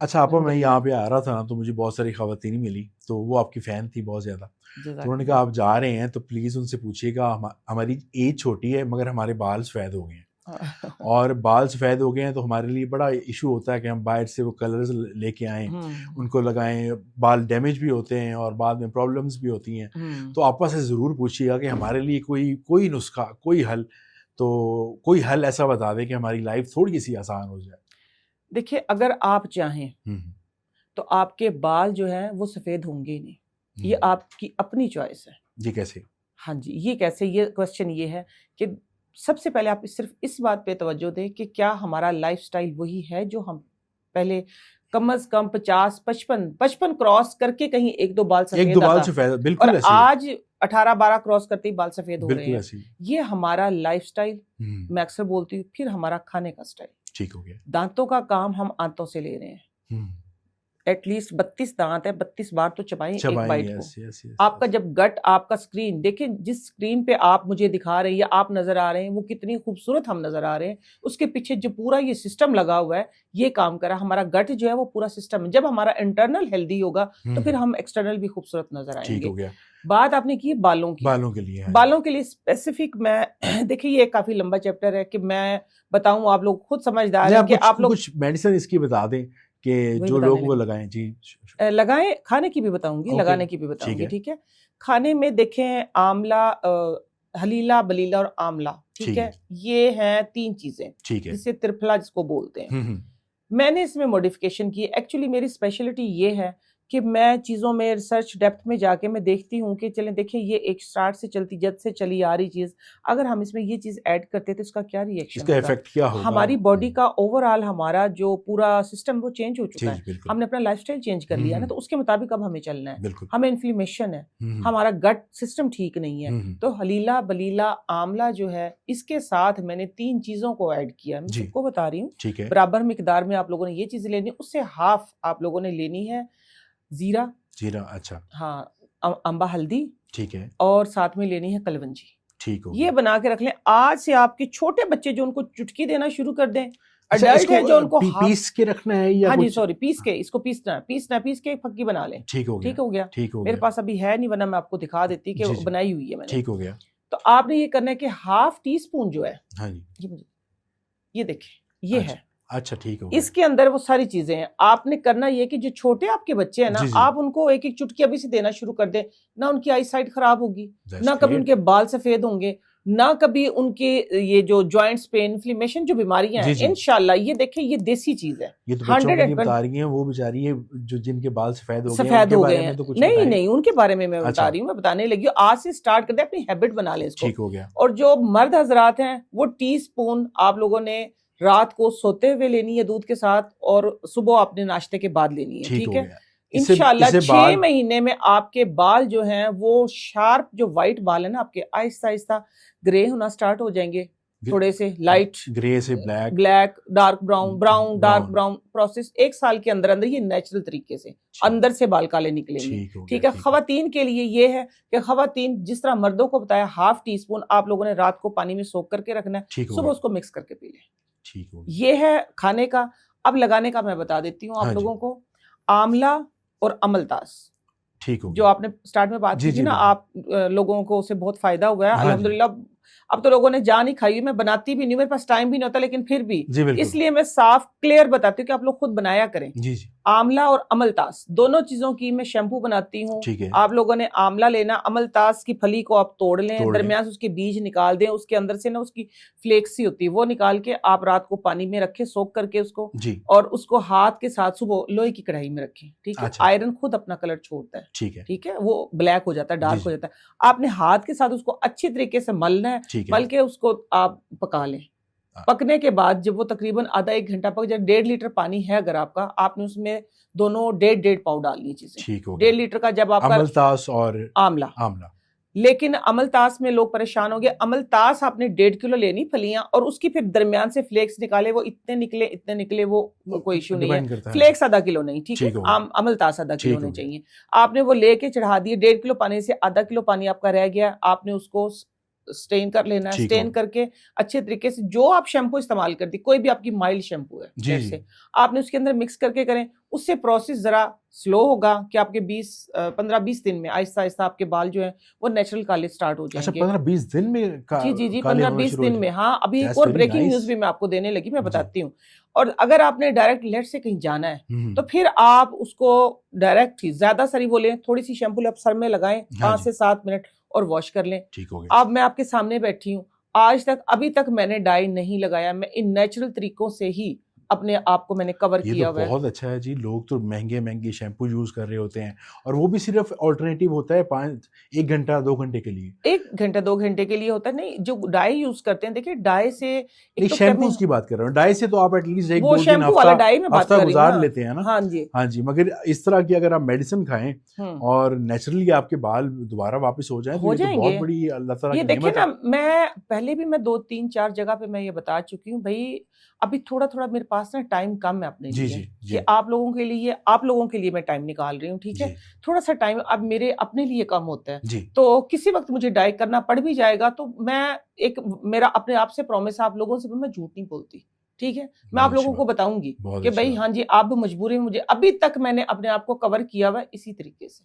अच्छा आपा, मैं अल्हम्दुलिल्लाह। यहाँ पे आ रहा था ना तो मुझे बहुत सारी ख़वातीन मिली, तो वो आपकी फ़ैन थी बहुत ज़्यादा। तो उन्होंने कहा जज़ाकल्लाह। आप जा रहे हैं तो प्लीज़ उनसे पूछिएगा, हमारी एज छोटी है मगर हमारे बाल सफ़ेद हो गए हैं, और बाल सफ़ेद हो गए हैं तो हमारे लिए बड़ा इशू होता है कि हम बाहर से वो कलर्स लेके आएँ, हुँ, उनको लगाएँ, बाल डैमेज भी होते हैं और बाद में प्रॉब्लम्स भी होती हैं। हुँ। तो आपा से ज़रूर पूछिएगा कि हमारे लिए कोई कोई नुस्ख़ा, कोई हल, तो कोई हल ऐसा बता दें कि हमारी लाइफ़ थोड़ी-सी आसान हो जाए। देखिए, अगर आप चाहें हुँ, हुँ। तो आपके बाल जो हैं वो सफ़ेद होंगे ही नहीं। ये हुँ। आपकी अपनी चॉइस है। जी, कैसे? हाँ जी, ये कैसे, ये क्वेश्चन ये है कि सबसे पहले आप सिर्फ़ इस बात पे तवज्जो दें कि क्या हमारा लाइफ़स्टाइल वही है जो हम पहले कम से कम 50, 55 क्रॉस करके कहीं 1-2 बाल 1-2 सफ़ेद बाल आता सफ़ेद और बिल्कुल ऐसे ही है। आज 18-12 क्रॉस करते ही बाल सफ़ेद हो रहे बिल्कुल हैं। ऐसे ही। ये हमारा लाइफ़स्टाइल, हुँ, मैं अक्सर बोलती हूँ, फिर हमारा खाने का स्टाइल। ठीक हो गया। दाँतों का काम हम आंतों से ले रहे हैं। हुँ, एटलीस्ट 32 दाँत है, 32 बार तो चबाएँ एक चबाएँ, बाइट को। यस, यस, यस, आपका यस। जब गट, आपका स्क्रीन देखिए, जिस स्क्रीन पे आप मुझे दिखा रहे हैं या आप नज़र आ रहे हैं, वो कितनी खूबसूरत हम नज़र आ रहे हैं, उसके पीछे जो पूरा ये सिस्टम लगा हुआ है, ये काम कर रहा है। हमारा गट जो है वो पूरा सिस्टम है। जब हमारा इंटरनल हेल्दी होगा, तो हुँ, फिर हम एक्सटर्नल भी खूबसूरत नज़र ठीक हो आएँगे। गया। बात आपने की बालों की। बालों के लिए, हाँ जी। बालों के लिए स्पेसिफिक मैं देखिए, ये काफ़ी लंबा चैप्टर है कि मैं बताऊँ, आप लोग खुद समझदार नहीं, हैं आप कि कुछ आप लोग कुछ मेडिसिन इसकी बता दें कि वही जो बताने लोगों को लगी। लगाएँ। जी, लगाएँ, खाने की भी बताऊँगी, ओके, लगाने की भी ठीक बताऊँगी, है, ठीक है? खाने में देखें, आँवला, हलीला, बलीला और आँवला, ठीक ठीक है, है? ये हैं 3 चीज़ें, ठीक है। जिसे त्रिफला जिसको बोलते हैं। हुँ, हुँ, मैंने इसमें मॉडिफ़िकेशन की है। एक्चुअली मेरी स्पेशलिटी ये है कि मैं चीज़ों में रिसर्च डेप्थ में जाके मैं देखती हूँ कि चलें देखिए, ये एक स्टार्ट से चलती, जद से चली आ रही चीज़, अगर हम इसमें ये चीज़ ऐड करते हैं तो इसका क्या रिएक्शन इसका होगा? इफ़ेक्ट क्या होगा? हमारी बॉडी हुँ, का ओवरऑल, हमारा जो पूरा सिस्टम वो चेंज हो जी, चुका जी, है। बिल्कुल। हमने अपना लाइफ़स्टाइल चेंज कर हुँ, लिया है ना, हुँ, तो उसके मुताबिक अब हमें चलना है। बिल्कुल। हमें इन्फ्लेमेशन है, हुँ, हुँ, हमारा गट सिस्टम ठीक नहीं है। हुँ, हुँ, तो हलीला, बलीला, आँवला जो है, इसके साथ मैंने 3 चीज़ों को ऐड किया है। मैं जी, सबको बता रही हूँ। ठीक है। बराबर मिकदार में आप लोगों ने ये चीज़ लेनी है, उससे हाफ आप लोगों ने लेनी है ज़ीरा, जीरा, अच्छा, हाँ, अम्बा हल्दी, ठीक है, और साथ में लेनी है कलवंजी। ठीक हो ये गया। बना के रख लें। आज से आपके छोटे बच्चे जो, उनको चुटकी देना शुरू कर दें, अच्छा, एडल्ट इसको है जो, उनको हाफ, पीस के रखना है या हाँ जी, कुछ? सॉरी, पीस के, इसको पीसना है, पीस के एक फक्की बना लें। ठीक हो गया, ठीक हो गया? ठीक हो मेरे गया। पास अभी है नहीं, वरना मैं आपको दिखा देती कि जी, जी, बनाई हुई है मैंने। ठीक हो गया। तो आपने ये करना है कि हाफ टी स्पून जो है, हाँ जी, ये मुझे, ये देखें, ये अच्छा, है। अच्छा ठीक हो गया। इसके अंदर वो सारी चीज़ें हैं। आपने करना ये कि जो छोटे आपके बच्चे हैं ना, जी, जी, आप उनको एक-एक चुटकी अभी से देना शुरू कर दें। ना उनकी आई साइट खराब होगी, दैट्स ना कभी ग्रेट। उनके बाल सफ़ेद होंगे, ना कभी उनके ये जो जॉइंट्स पेन, इन्फ्लेमेशन जो बीमारियाँ जी, हैं, जी, इंशाअल्लाह ये देखिए, ये देसी चीज़ है। ये तो बच्चों के लिए 120 बता रही हैं, वो बेचारी हैं जो जिनके बाल सफ़ेद हो गए हैं, सफ़ेद उनके हो गए बारे हैं। में तो कुछ नहीं, बताएँ? नहीं, उनके बारे में मैं बता अच्छा, रही हूँ, मैं बताने लगी हूँ। आज से स्टार्ट कर दें, अपनी हैबिट बना लें इसको। ठीक हो गया, और जो मर्द हज़रात हैं, वो टीस्पून आप लोगों ने रात को सोते हुए लेनी है दूध के साथ, और सुबह आपने नाश्ते के बाद लेनी है, ठीक ठीक हो है? गया। इससे इंशाअल्लाह इससे 6 बाल महीने में आपके बाल जो हैं, वो शार्प, जो व्हाइट बाल है ना आपके, आहिस्ता-आहिस्ता ग्रे होना स्टार्ट हो जाएँगे। ग थोड़े से लाइट ग्रे से black, black, dark brown, brown, dark brown, brown, process 1 साल के अंदर-अंदर, ये नेचुरल तरीके से ठीक, अंदर से बाल काले निकलेंगे। ठीक हो गया, ठीक है? ठीक है। ख़वातीन के लिए ये है कि ख़वातीन, जिस तरह मर्दों को बताया, हाफ टी स्पून आप लोगों ने रात को पानी में सोक करके रखना है, ठीक हो सुबह गया, उसको मिक्स करके पी लें। ठीक हो गया। ये है खाने का। अब लगाने का मैं बता देती हूँ आप हाँ जी, लोगों को। आंवला और अमलतास, ठीक हो जो गया। आपने स्टार्ट में बात जी, की थी जी, ना, बिल्कुल। आप लोगों को उससे बहुत फ़ायदा हुआ है, हाँ जी, अल्हम्दुलिल्लाह। अब तो लोगों ने जान ही खाई हुई, मैं बनाती भी नहीं हूँ, मेरे पास टाइम भी नहीं होता, लेकिन फिर भी जी, बिल्कुल। इसलिए मैं साफ क्लियर बताती हूँ कि आप लोग खुद बनाया करें। जी, जी, आंवला और अमलतास, दोनों चीज़ों की मैं शैम्पू बनाती हूँ। ठीक है, आप लोगों ने आंवला लेना, अमलतास की फली को आप तोड़ लें, तोड़ लें। दरमियान से उसके बीज निकाल दें, उसके अंदर से ना उसकी फ्लेक्स सी होती है, वो निकाल के आप रात को पानी में रखें, सोक करके उसको, जी, और उसको हाथ के साथ सुबह लोहे की कढ़ाई में रखें, ठीक है? अच्छा, आयरन खुद अपना कलर छोड़ता है, ठीक है। ठीक है? वो ब्लैक हो जाता है, जी, डार्क हो जी, जाता है। आपने हाथ के साथ उसको अच्छी तरीके से मलना है, ठीक है। मल के उसको आप पका लें। अ, पकने के बाद जब वो तकरीबन आधा 1 घंटा पक जाए, 1.5 लीटर पानी है अगर आपका, आपने उसमें दोनों डेढ़-डेढ़ पाव डालनी चीज़ें। ठीक हो 1.5 गया। लीटर का जब आपका अमलतास और आमला, आंवला, लेकिन अमलतास में लोग परेशान हो गए। अमलतास आपने 1.5 किलो लेनी फलियाँ, और उसकी फिर दरमियान से फ्लेक्स निकाले, वो इतने निकले, वो कोई इश्यू नहीं है। डिपेंड करता है। फ्लेक्स आधा किलो नहीं, ठीक है? ठीक हो गया, अमलतास आधा किलो ठीक होने हो गया। चाहिए। आपने वो लेके चढ़ा दिए, 1.5 किलो पानी से आधा किलो पानी आपका रह गया, आपने उसको स्टेन कर लेना है। ठीक स्टेन हो। करके अच्छे तरीके से जो आप शैम्पू इस्तेमाल करती, कोई भी आपकी माइल्ड शैम्पू है जी, जैसे जी। आपने उसके अंदर मिक्स करके करें, उससे प्रोसेस जरा स्लो होगा कि आपके 15-20 दिन में आहिस्ता आहिस्ता आपके बाल जो है वो नेचुरल काले स्टार्ट हो अच्छा, जाएंगे। 15-20 दिन में जी जी जी, काले होना 15-20 शुरू हो दिन में। जाए? हाँ, अभी एक दैट्स और वेरी ब्रेकिंग न्यूज नाइस। भी मैं आपको देने लगी, मैं जी। बताती हूँ। और अगर आपने डायरेक्ट लेट से कहीं जाना है हम्म। तो फिर आप उसको डायरेक्ट ही ज्यादा सारी वो लें, थोड़ी सी शैम्पू आप सर में लगाएं हाँ 5 जी। से 7 मिनट और वॉश कर लें। ठीक हो गया। अब मैं आपके सामने बैठी हूँ, आज तक अभी तक मैंने डाई नहीं लगाया, मैं इन नेचुरल तरीकों से ही अपने आप को मैंने कवर ये तो किया हुआ है। बहुत अच्छा है जी। लोग तो महंगे महंगे शैम्पू यूज कर रहे होते हैं, और वो भी सिर्फ ऑल्टरनेटिव होता है 1 घंटा 2 घंटे के लिए। 1 घंटा 2 घंटे के लिए होता है। नहीं, जो डाई यूज करते हैं, देखिए डाई से नहीं, एक तो शैम्पूज की बात कर रहा हूँ। डाई से तो आप एटलीस्ट एक वो 2 दिन शैम्पू वाला हफ्ता डाई में बात हफ्ता कर रही हूँ गुजार ना। लेते हैं ना। हाँ जी। हाँ जी, मगर इस तरह की अगर आप मेडिसिन खाएं हम्म, और नेचुरली आपके बाल दोबारा वापस हो जाएं, तो हो ये तो बहुत जाएंगे। बड़ी अल्लाह ताला ये की देखिए नेमत ना, है। मैं पहले भी मैं 2-3-4 जगह पे मैं ये बता चुकी हूँ भाई, अभी थोड़ा थोड़ा मेरे पास ना टाइम कम है अपने जी लिए जी कि जी आप लोगों के लिए मैं टाइम निकाल रही हूँ, ठीक है। जी थोड़ा सा टाइम अब मेरे अपने लिए कम होता है, जी। तो किसी वक्त मुझे डाइट करना पड़ भी जाएगा तो मैं एक मेरा अपने आप से प्रॉमिस है आप लोगों से, मैं झूठ नहीं बोलती, ठीक है। मैं बहुत आप अच्छी लोगों को बात, बताऊंगी बहुत कि अच्छी भाई बात। हाँ जी, आप भी मजबूरी में मुझे अभी तक मैंने अपने आप को कवर किया हुआ है इसी तरीके से।